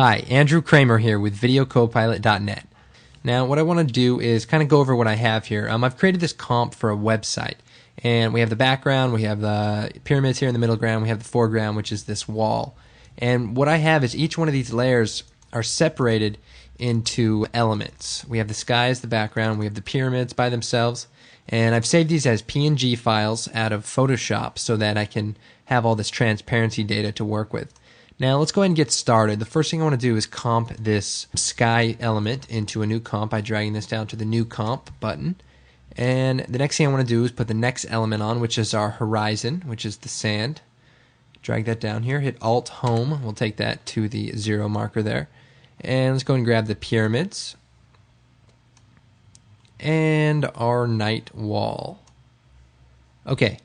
Hi, Andrew Kramer here with VideoCopilot.net. Now what I want to do is kind of go over what I have here. I've created this comp for a website, and we have the background, we have the pyramids here in the middle ground, we have the foreground, which is this wall. And what I have is each one of these layers are separated into elements. We have the sky as the background, we have the pyramids by themselves, and I've saved these as PNG files out of Photoshop so that I can have all this transparency data to work with. Now let's go ahead and get started. The first thing I want to do is comp this sky element into a new comp by dragging this down to the new comp button. And the next thing I want to do is put the next element on, which is our horizon, which is the sand. Drag that down here, hit Alt Home, we'll take that to the 0 marker there. And let's go and grab the pyramids and our night wall. Okay,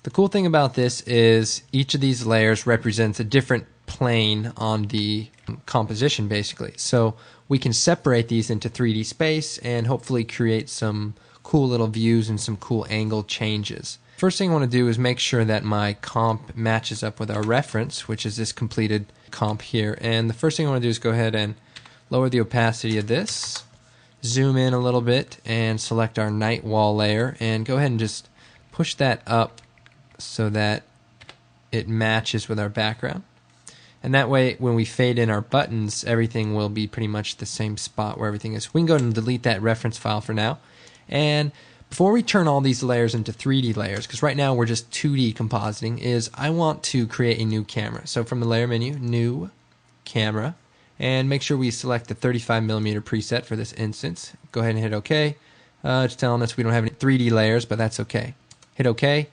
the cool thing about this is each of these layers represents a different plane on the composition basically. So we can separate these into 3D space and hopefully create some cool little views and some cool angle changes. First thing I want to do is make sure that my comp matches up with our reference, which is this completed comp here. And the first thing I want to do is go ahead and lower the opacity of this, zoom in a little bit, and select our night wall layer and go ahead and just push that up so that it matches with our background. And that way, when we fade in our buttons, everything will be pretty much the same spot where everything is. We can go ahead and delete that reference file for now. And before we turn all these layers into 3D layers, because right now we're just 2D compositing, is I want to create a new camera. So from the layer menu, new camera, and make sure we select the 35mm preset for this instance. Go ahead and hit OK. It's telling us we don't have any 3D layers, but that's okay. Hit OK.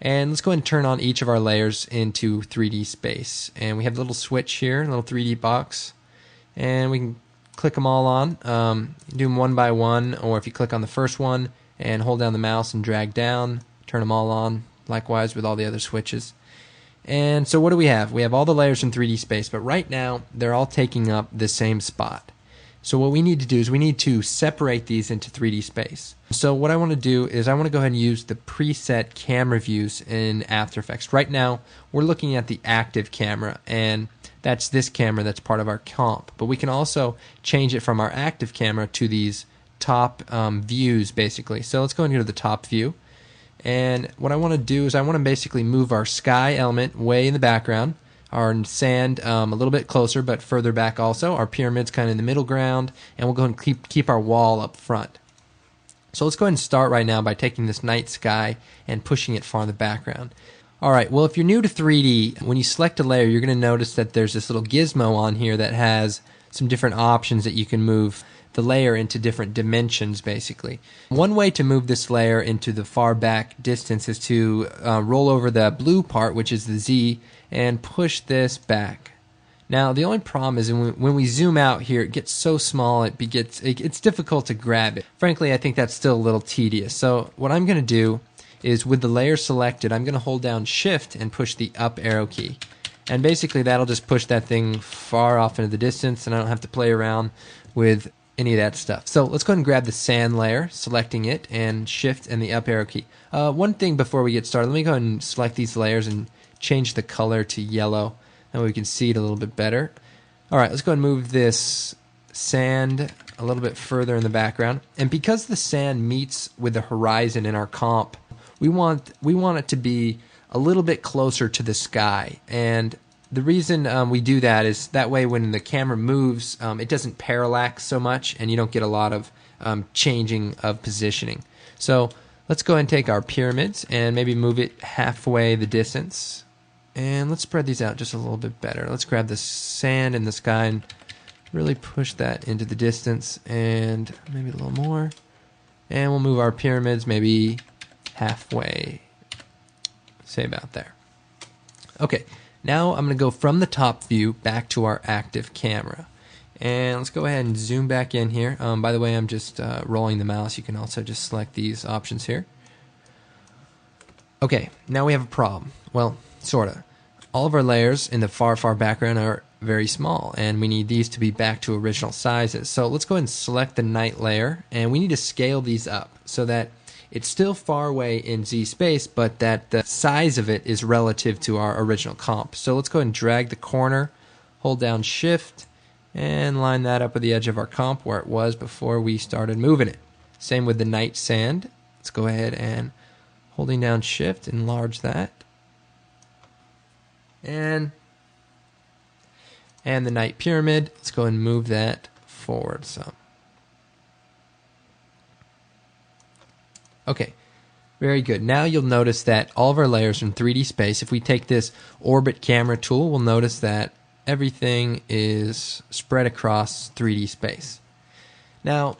And let's go ahead and turn on each of our layers into 3D space. And we have a little switch here, a little 3D box. And we can click them all on. Do them one by one, or if you click on the first one and hold down the mouse and drag down, turn them all on, likewise with all the other switches. And so what do we have? We have all the layers in 3D space, but right now they're all taking up the same spot. So what we need to do is we need to separate these into 3D space. So what I want to do is I want to go ahead and use the preset camera views in After Effects. Right now we're looking at the active camera, and that's this camera that's part of our comp. But we can also change it from our active camera to these top views basically. So let's go and go to the top view. And what I want to do is I want to basically move our sky element way in the background, our sand a little bit closer but further back also, our pyramids kind of in the middle ground, and we'll go ahead and keep our wall up front. So let's go ahead and start right now by taking this night sky and pushing it far in the background. Alright, well if you're new to 3D, when you select a layer you're going to notice that there's this little gizmo on here that has some different options that you can move the layer into different dimensions basically. One way to move this layer into the far back distance is to roll over the blue part, which is the Z, and push this back. Now the only problem is when we zoom out here, it gets so small it's difficult to grab it. Frankly, I think that's still a little tedious. So what I'm going to do is with the layer selected, I'm going to hold down Shift and push the up arrow key. And basically that'll just push that thing far off into the distance, and I don't have to play around with any of that stuff. So let's go ahead and grab the sand layer, selecting it, and Shift and the up arrow key. One thing before we get started, let me go ahead and select these layers and change the color to yellow, and we can see it a little bit better. Alright, let's go ahead and move this sand a little bit further in the background. And because the sand meets with the horizon in our comp, we want it to be a little bit closer to the sky. And the reason we do that is that way when the camera moves, it doesn't parallax so much and you don't get a lot of changing of positioning. So let's go ahead and take our pyramids and maybe move it halfway the distance. And let's spread these out just a little bit better. Let's grab the sand in the sky and really push that into the distance, and maybe a little more. And we'll move our pyramids maybe halfway, say about there. Okay. Now I'm going to go from the top view back to our active camera. And let's go ahead and zoom back in here. By the way, I'm just rolling the mouse. You can also just select these options here. Okay, now we have a problem. Well, sorta. All of our layers in the far background are very small, and we need these to be back to original sizes. So let's go ahead and select the night layer, and we need to scale these up so that it's still far away in Z space, but that the size of it is relative to our original comp. So let's go ahead and drag the corner, hold down Shift, and line that up with the edge of our comp where it was before we started moving it. Same with the night sand. Let's go ahead and holding down shift, enlarge that. And the night pyramid, let's go and move that forward some. Okay, very good. Now you'll notice that all of our layers in 3D space, if we take this orbit camera tool, we'll notice that everything is spread across 3D space. Now,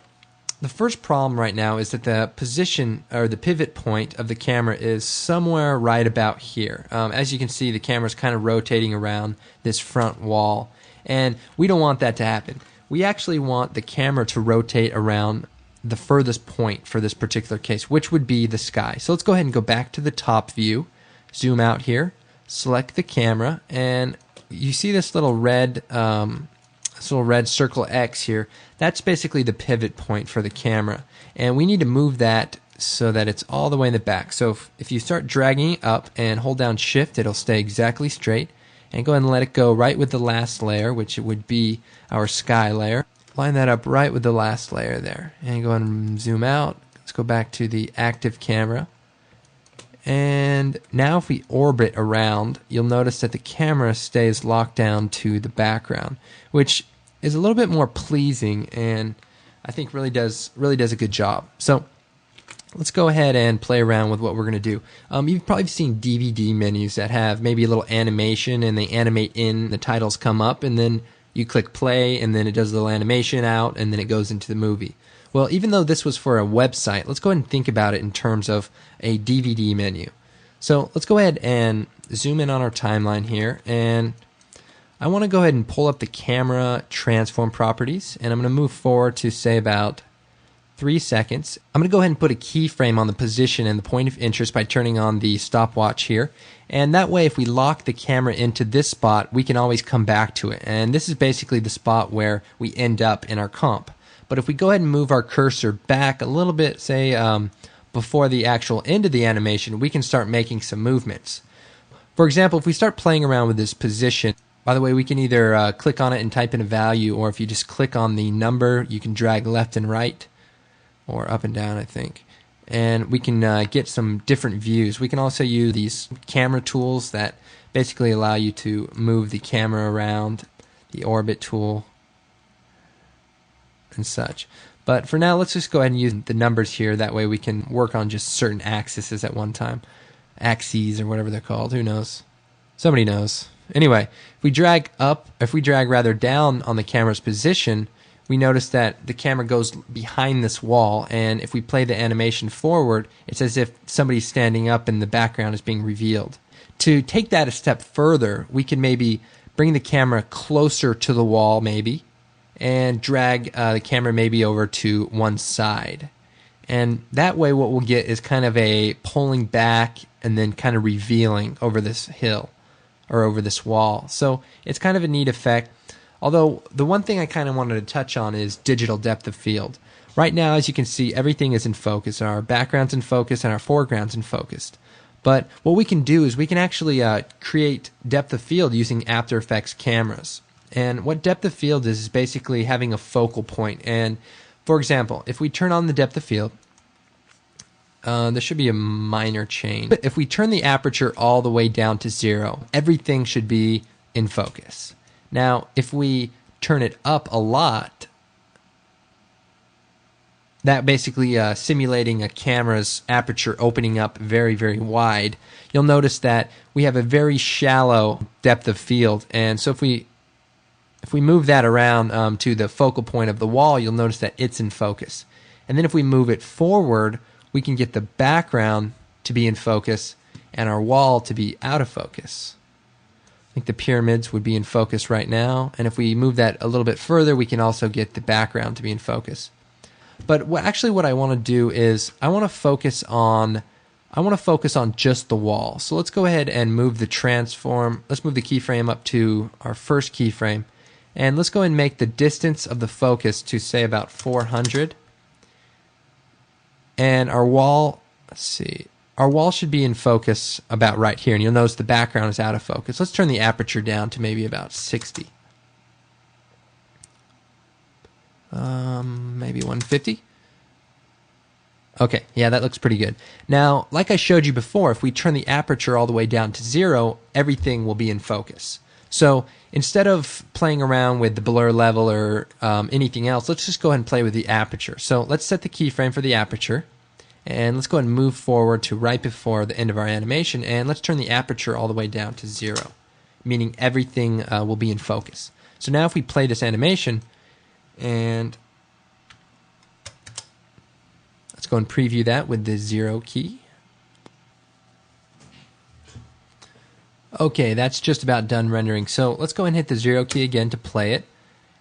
the first problem right now is that the position or the pivot point of the camera is somewhere right about here. As you can see, the camera is kind of rotating around this front wall, and we don't want that to happen. We actually want the camera to rotate around the furthest point for this particular case, which would be the sky. So let's go ahead and go back to the top view, zoom out here, select the camera, and you see this little red circle X here. That's basically the pivot point for the camera, and we need to move that so that it's all the way in the back. So if you start dragging it up and hold down shift, it'll stay exactly straight, and go ahead and let it go right with the last layer, which it would be our sky layer. Line that up right with the last layer there, and go ahead and zoom out. Let's go back to the active camera, and now if we orbit around, you'll notice that the camera stays locked down to the background, which is a little bit more pleasing, and I think really does a good job. So let's go ahead and play around with what we're going to do. You've probably seen DVD menus that have maybe a little animation, and they animate in, the titles come up, and then you click play, and then it does a little animation out, and then it goes into the movie. Well, even though this was for a website, let's go ahead and think about it in terms of a DVD menu. So let's go ahead and zoom in on our timeline here, and I want to go ahead and pull up the camera transform properties, and I'm going to move forward to say about 3 seconds. I'm going to go ahead and put a keyframe on the position and the point of interest by turning on the stopwatch here. And that way, if we lock the camera into this spot, we can always come back to it. And this is basically the spot where we end up in our comp. But if we go ahead and move our cursor back a little bit, say before the actual end of the animation, we can start making some movements. For example, if we start playing around with this position, by the way, we can either click on it and type in a value, or if you just click on the number, you can drag left and right, or up and down, I think. And we can get some different views. We can also use these camera tools that basically allow you to move the camera around, the orbit tool, and such. But for now, let's just go ahead and use the numbers here. That way we can work on just certain axes at one time. Axes, or whatever they're called. Who knows? Somebody knows. Anyway, if we drag rather down on the camera's position, we notice that the camera goes behind this wall, and if we play the animation forward, it's as if somebody's standing up and the background is being revealed. To take that a step further, we can maybe bring the camera closer to the wall, maybe, and drag the camera maybe over to one side. And that way what we'll get is kind of a pulling back and then kind of revealing over this hill or over this wall. So it's kind of a neat effect. Although the one thing I kind of wanted to touch on is digital depth of field. Right now, as you can see, everything is in focus. Our background's in focus and our foreground's in focus. But what we can do is we can actually create depth of field using After Effects cameras. And what depth of field is basically having a focal point. And for example, if we turn on the depth of field, there should be a minor change. But if we turn the aperture all the way down to 0, everything should be in focus. Now, if we turn it up a lot, that basically simulating a camera's aperture opening up very, very wide, you'll notice that we have a very shallow depth of field. And so if we move that around to the focal point of the wall, you'll notice that it's in focus. And then if we move it forward, we can get the background to be in focus and our wall to be out of focus. I think the pyramids would be in focus right now, and if we move that a little bit further, we can also get the background to be in focus. But what I want to do is I want to focus on just the wall. So let's go ahead and move the transform. Let's move the keyframe up to our first keyframe, and let's go ahead and make the distance of the focus to say about 400. And our wall, let's see, our wall should be in focus about right here, and you'll notice the background is out of focus. Let's turn the aperture down to maybe about 60. maybe 150. Okay, yeah, that looks pretty good. Now, like I showed you before, if we turn the aperture all the way down to 0, everything will be in focus. So instead of playing around with the blur level or anything else, let's just go ahead and play with the aperture. So let's set the keyframe for the aperture, and let's go ahead and move forward to right before the end of our animation, and let's turn the aperture all the way down to 0, meaning everything will be in focus. So now if we play this animation, and let's go and preview that with the 0 key. Okay, that's just about done rendering. So let's go and hit the 0 key again to play it.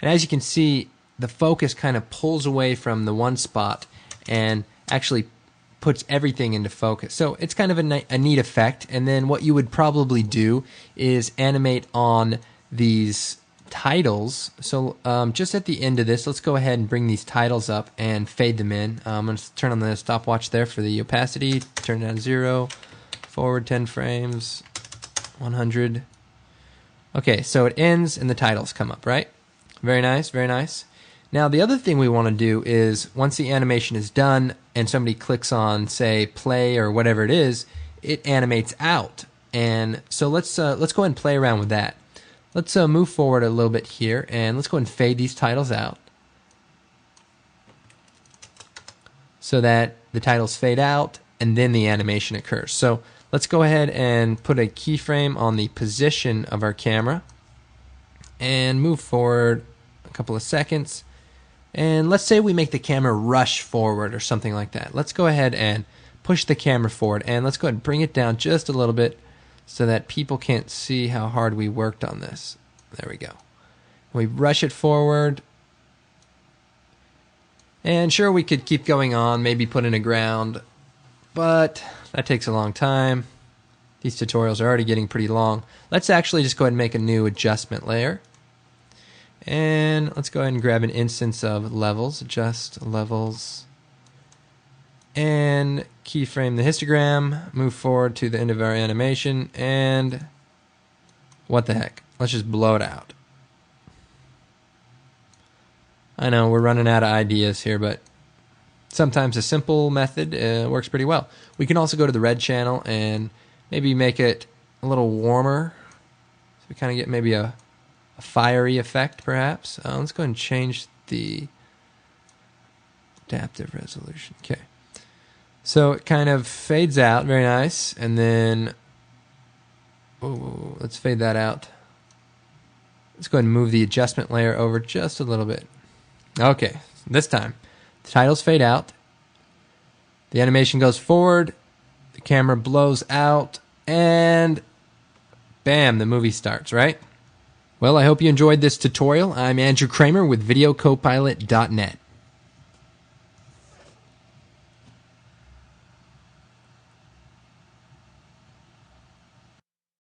And as you can see, the focus kind of pulls away from the one spot and actually puts everything into focus. So it's kind of a neat effect. And then what you would probably do is animate on these titles. So just at the end of this, let's go ahead and bring these titles up and fade them in. I'm going to turn on the stopwatch there for the opacity, turn it down to 0, forward 10 frames, 100. Okay, so it ends and the titles come up, right? Very nice, very nice. Now the other thing we want to do is once the animation is done and somebody clicks on, say, play or whatever it is, it animates out. And so let's go ahead and play around with that. Let's move forward a little bit here, and let's go ahead and fade these titles out so that the titles fade out and then the animation occurs. So let's go ahead and put a keyframe on the position of our camera and move forward a couple of seconds. And let's say we make the camera rush forward or something like that. Let's go ahead and push the camera forward, and let's go ahead and bring it down just a little bit so that people can't see how hard we worked on this. There we go. We rush it forward. And sure, we could keep going on, maybe put in a ground, but that takes a long time. These tutorials are already getting pretty long. Let's actually just go ahead and make a new adjustment layer. And let's go ahead and grab an instance of levels, adjust levels, and keyframe the histogram, move forward to the end of our animation, and what the heck, let's just blow it out. I know we're running out of ideas here, but sometimes a simple method works pretty well. We can also go to the red channel and maybe make it a little warmer, so we kind of get maybe a fiery effect perhaps. Let's go ahead and change the adaptive resolution. Okay. So it kind of fades out, very nice, and then let's fade that out. Let's go ahead and move the adjustment layer over just a little bit. Okay, this time the titles fade out, the animation goes forward, the camera blows out, and bam, the movie starts, right? Well, I hope you enjoyed this tutorial. I'm Andrew Kramer with VideoCopilot.net.